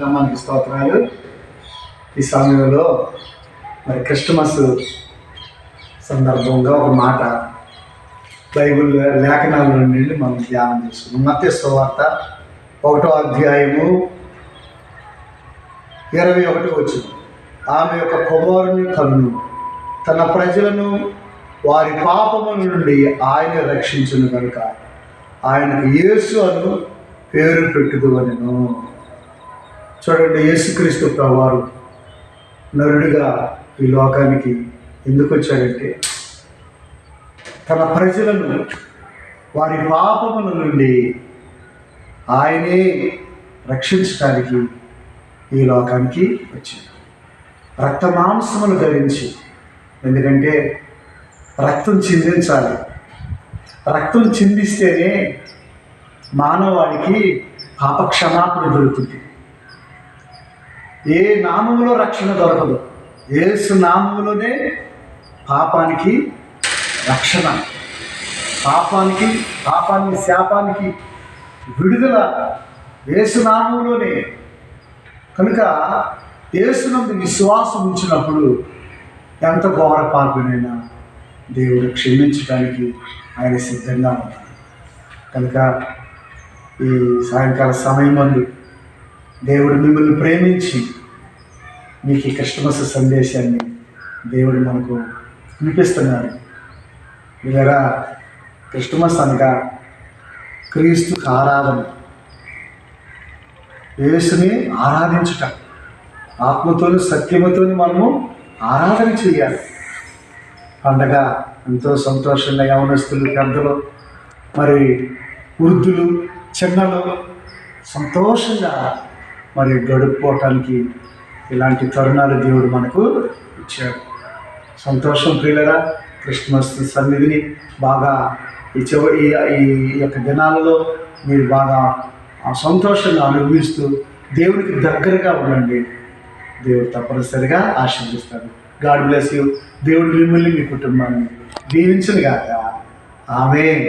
మనకి స్తోత్రాలు. ఈ సమయంలో మరి క్రిస్టమస్ సందర్భంగా ఒక మాట బైబిల్ లేఖనాల నుండి మనం ధ్యానం చేసుకున్నాం. మత్తయి సువార్త 1వ అధ్యాయము 21 ఆమె యొక్క కుమారుని కనును తన ప్రజలను వారి పాపముల నుండి ఆయన రక్షించును కనుక ఆయనకు యేసు అను పేరు పెట్టుదువనెను. చూడండి, యేసుక్రీస్తు ప్రభువారు నరుడిగా ఈ లోకానికి ఎందుకు వచ్చాడంటే తన ప్రజలను వారి పాపముల నుండి ఆయనే రక్షించడానికి ఈ లోకానికి వచ్చాడు. రక్త మాంసములు ధరించి, ఎందుకంటే రక్తం చిందించాలి. రక్తం చిందిస్తేనే మానవాడికి పాప క్షమాపణ దొరుకుతుంది. ఏ నామములో రక్షణ దొరకదు, యేసు నామములోనే పాపానికి రక్షణ, పాపానికి శాపానికి విడుదల యేసు నామములోనే. కనుక యేసునందు విశ్వాసం ఉంచినప్పుడు ఎంత ఘోర పాపినైనా దేవుడు క్షమించడానికి ఆయన సిద్ధంగా ఉన్నాడు. కనుక ఈ సాయంకాల సమయం ముందు దేవుడు మిమ్మల్ని ప్రేమించి మీకు ఈ క్రిస్టమస్ సందేశాన్ని దేవుడు మనకు వినిపిస్తున్నాడు. ఇలా క్రిస్టమస్ అనగా క్రీస్తు ఆరాధన, యేసుని ఆరాధించుట, ఆత్మతోని సత్యముతోని మనము ఆరాధన చేయాలి. పండగ ఎంతో సంతోషంగా యవనస్తులు, పెద్దలు, మరి వృద్ధులు, చిన్నలు సంతోషంగా మరి గడుపుకోవటానికి ఇలాంటి తరుణాలు దేవుడు మనకు ఇచ్చాడు. సంతోషం ప్రియులరా, క్రిస్మస్ సన్నిధిని బాగా ఈ యొక్క దినాలలో మీరు బాగా సంతోషంగా అనుభవిస్తూ దేవుడికి దగ్గరగా ఉండండి. దేవుడు తప్పనిసరిగా ఆశీర్వదిస్తాడు. God bless you. దేవుడు మిమ్మల్ని, మీ కుటుంబాన్ని దీవించును గాక. ఆమేన్.